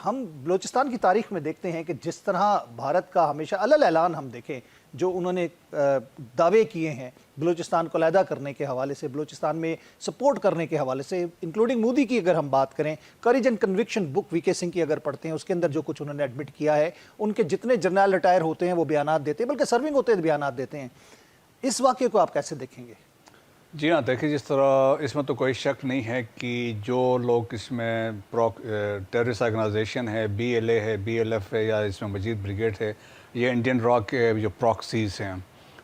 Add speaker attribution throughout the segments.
Speaker 1: ہم بلوچستان کی تاریخ میں دیکھتے ہیں کہ جس طرح بھارت کا ہمیشہ علل اعلان ہم دیکھیں جو انہوں نے دعوے کیے ہیں بلوچستان کو علیحدہ کرنے کے حوالے سے، بلوچستان میں سپورٹ کرنے کے حوالے سے، انکلوڈنگ مودی کی اگر ہم بات کریں، کریج اینڈ کنوکشن بک وی کے سنگھ کی اگر پڑھتے ہیں، اس کے اندر جو کچھ انہوں نے ایڈمٹ کیا ہے، ان کے جتنے جنرل ریٹائر ہوتے ہیں وہ بیانات دیتے ہیں، بلکہ سرونگ ہوتے ہیں بیانات دیتے ہیں. اس واقعے کو آپ کیسے دیکھیں گے؟
Speaker 2: جی ہاں، دیکھیں جس طرح اس میں تو کوئی شک نہیں ہے کہ جو لوگ اس میں ٹیررسٹ آرگنائزیشن ہے، بی ایل اے ہے، بی ایل ایف ہے، یا اس میں مجید بریگیڈ ہے، یہ انڈین راک کے جو پراکسیز ہیں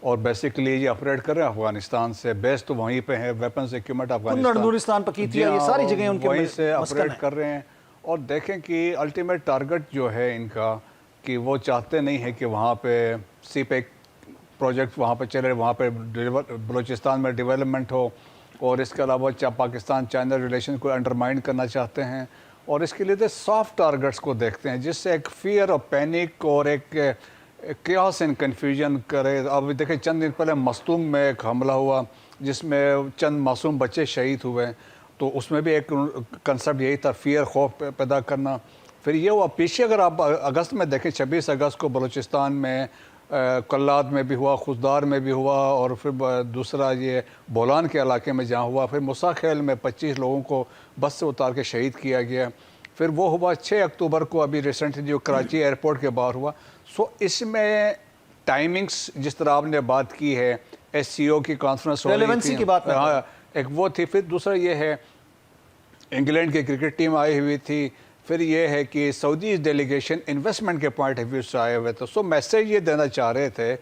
Speaker 2: اور بیسیکلی یہ آپریٹ کر رہے ہیں افغانستان سے. بیس تو وہیں پہ ہے، ویپنز ایکوپمنٹ
Speaker 1: نورستان پکیتیا، یہ ساری جگہیں ان کے
Speaker 2: وہیں سے
Speaker 1: مسکن
Speaker 2: آپریٹ
Speaker 1: ہیں.
Speaker 2: کر رہے ہیں. اور دیکھیں کہ الٹیمیٹ ٹارگٹ جو ہے ان کا، کہ وہ چاہتے نہیں ہے کہ وہاں پہ سی پیک پروجیکٹ وہاں پہ چلے، وہاں پہ بلوچستان میں ڈیولپمنٹ ہو، اور اس کے علاوہ پاکستان چائنا ریلیشن کو انڈرمائن کرنا چاہتے ہیں. اور اس کے لیے سافٹ ٹارگٹس کو دیکھتے ہیں جس سے ایک فیئر اور پینک اور ایک کیوس اینڈ کنفیوژن کرے. اب دیکھیں چند دن پہلے مستونگ میں ایک حملہ ہوا جس میں چند معصوم بچے شہید ہوئے، تو اس میں بھی ایک کنسپٹ یہی تھا، فیئر، خوف پیدا کرنا. پھر یہ ہوا پیچھے، اگر آپ اگست میں دیکھیں 26 اگست کو بلوچستان میں کلات میں بھی ہوا، خزدار میں بھی ہوا، اور پھر دوسرا یہ بولان کے علاقے میں جہاں ہوا، پھر موسیٰ خیل میں 25 لوگوں کو بس سے اتار کے شہید کیا گیا. پھر وہ ہوا 6 اکتوبر کو ابھی ریسنٹلی جو کراچی ایئرپورٹ کے باہر ہوا. سو اس میں ٹائمنگز جس طرح آپ نے بات کی ہے، ایس سی او کی کانفرنس ہو رہی تھی، ہاں ایک وہ تھی. پھر دوسرا یہ ہے انگلینڈ کی کرکٹ ٹیم آئی ہوئی تھی. پھر یہ ہے کہ سعودی ڈیلیگیشن انویسٹمنٹ کے پوائنٹ آف ویو سے آئے ہوئے تھے. سو میسیج یہ دینا چاہ رہے تھے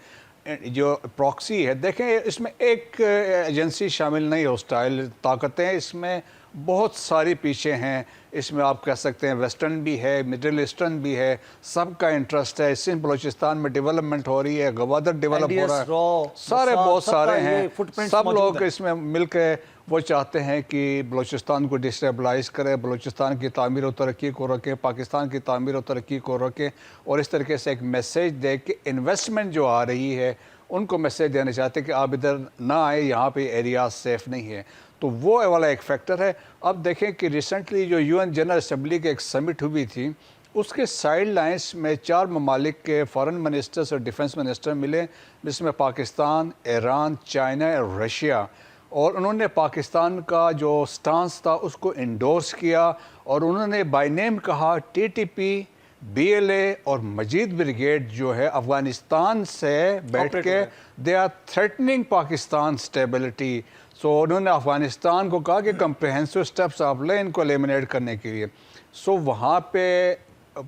Speaker 2: جو پراکسی ہے. دیکھیں اس میں ایک ایجنسی شامل نہیں، ہاسٹائل طاقتیں اس میں بہت ساری پیچھے ہیں. اس میں آپ کہہ سکتے ہیں ویسٹرن بھی ہے، مڈل ایسٹرن بھی ہے، سب کا انٹرسٹ ہے. اس بلوچستان میں ڈیولپمنٹ ہو رہی ہے، گوادر ڈیولپ ہو رہا ہے، سارے بہت سارے ہیں. سب لوگ اس میں مل کے وہ چاہتے ہیں کہ بلوچستان کو ڈسٹیبلائز کرے، بلوچستان کی تعمیر و ترقی کو رکھے، پاکستان کی تعمیر و ترقی کو رکھے، اور اس طریقے سے ایک میسیج دے کہ انویسٹمنٹ جو آ رہی ہے ان کو میسیج دینا چاہتے ہیں کہ آپ ادھر نہ آئے، یہاں پہ ایریاز سیف نہیں ہے. تو وہ والا ایک فیکٹر ہے. اب دیکھیں کہ ریسنٹلی جو یو این جنرل اسمبلی کی ایک سمٹ ہوئی تھی، اس کے سائیڈ لائنز میں 4 ممالک کے فارن منسٹرز اور ڈیفنس منسٹر ملے، جس میں پاکستان، ایران، چائنا اور رشیا. اور انہوں نے پاکستان کا جو سٹانس تھا اس کو انڈورس کیا، اور انہوں نے بائی نیم کہا T T P, B L A اور مجید بریگیڈ جو ہے افغانستان سے بیٹھ کے they are threatening Pakistan stability. So انہوں نے افغانستان کو کہا کہ کمپریہنسو سٹیپس آپ لیں ان کو ایلیمنیٹ کرنے کے لیے. سو وہاں پہ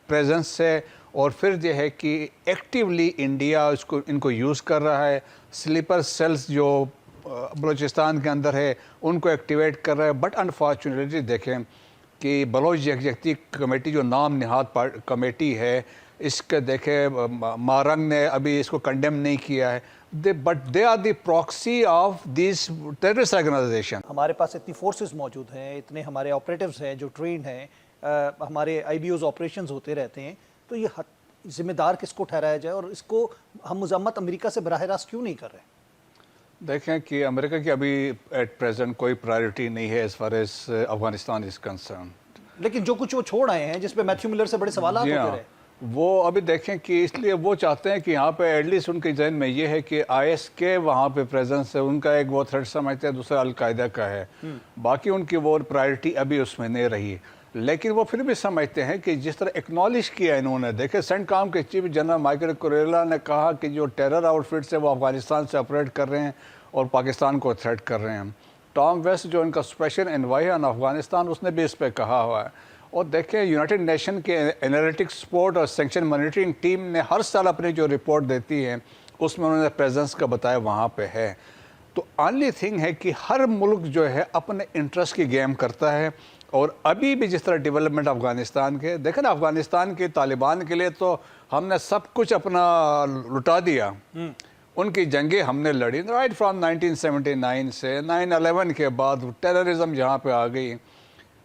Speaker 2: پریزنس ہے. اور پھر یہ ہے کہ ایکٹیولی انڈیا ان کو یوز کر رہا ہے. سلیپر سیلز جو بلوچستان کے اندر ہے ان کو ایکٹیویٹ کر رہا ہے. بٹ انفارچونیٹلی دیکھیں کہ بلوچ یکجہتی کمیٹی جو نام نہاد کمیٹی ہے، اس کے دیکھیں مارنگ نے ابھی اس کو کنڈیم نہیں کیا ہے. But they are the proxy of these terrorist organization.
Speaker 1: ہمارے پاس اتنی فورسز موجود ہیں، اتنے ہمارے آپریٹیوز ہیں جو ٹرینڈ ہیں، ہمارے آئی بی اوز آپریشنز ہوتے رہتے ہیں. تو یہ ذمہ دار کس کو ٹھہرایا جائے، اور اس کو ہم مذمت امریکہ سے براہ راست کیوں نہیں کر رہے؟
Speaker 2: دیکھیں کہ امریکہ کی ابھی ایٹ پریزنٹ کوئی پرائیورٹی نہیں ہے as far as Afghanistan is concern.
Speaker 1: لیکن جو کچھ وہ چھوڑ آئے ہیں جس پہ میتھیو ملر سے بڑے سوالات ہوتے رہے،
Speaker 2: وہ ابھی دیکھیں کہ اس لیے وہ چاہتے ہیں کہ یہاں پہ ایٹ لیسٹ ان کے ذہن میں یہ ہے کہ آئی ایس کے وہاں پہ پریزنس ہے، ان کا ایک وہ تھریٹ سمجھتے ہیں، دوسرا القاعدہ کا ہے. باقی ان کی وہ پرائیورٹی ابھی اس میں نہیں رہی. لیکن وہ پھر بھی سمجھتے ہیں کہ جس طرح ایکنالج کیا انہوں نے، دیکھیں سینٹ کام کے چیف جنرل مائیکل کوریلا نے کہا کہ جو ٹیرر آؤٹ فٹس ہے وہ افغانستان سے آپریٹ کر رہے ہیں اور پاکستان کو تھریٹ کر رہے ہیں. ٹام ویسٹ جو ان کا اسپیشل انوائے آن افغانستان، اس نے بھی اس پہ کہا ہوا ہے. اور دیکھیں یونائٹڈ نیشن کے انالیٹک سپورٹ اور سینکشن مانیٹرنگ ٹیم نے ہر سال اپنی جو رپورٹ دیتی ہے اس میں انہوں نے پریزنس کا بتایا وہاں پہ ہے. تو اونلی تھنگ ہے کہ ہر ملک جو ہے اپنے انٹرسٹ کی گیم کرتا ہے. اور ابھی بھی جس طرح ڈیولپمنٹ افغانستان کے دیکھیں نا، افغانستان کے طالبان کے لیے تو ہم نے سب کچھ اپنا لٹا دیا. ان کی جنگیں ہم نے لڑی رائٹ فرام 1979 سے 9/11 کے بعد ٹیررزم جہاں پہ آ گئی.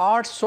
Speaker 2: 800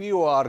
Speaker 2: POR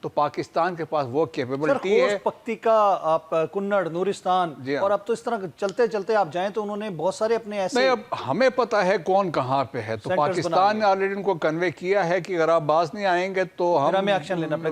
Speaker 2: تو پاکستان کے پاس وہ
Speaker 1: سر
Speaker 2: کیپیبلٹی ہے.
Speaker 1: خوست پکتی کا آپ کنڑ نورستان
Speaker 2: جی ہاں.
Speaker 1: اور اب تو اس طرح چلتے چلتے آپ جائیں تو انہوں نے بہت سارے اپنے ایسے
Speaker 2: نہیں، اب ہمیں پتہ ہے کون کہاں پہ ہے. تو
Speaker 1: Centers
Speaker 2: پاکستان نے آلریڈی ان کو کنوے کیا ہے کہ اگر آپ باز نہیں آئیں گے تو
Speaker 1: پھر ہمیں ایکشن لینا پڑے گا.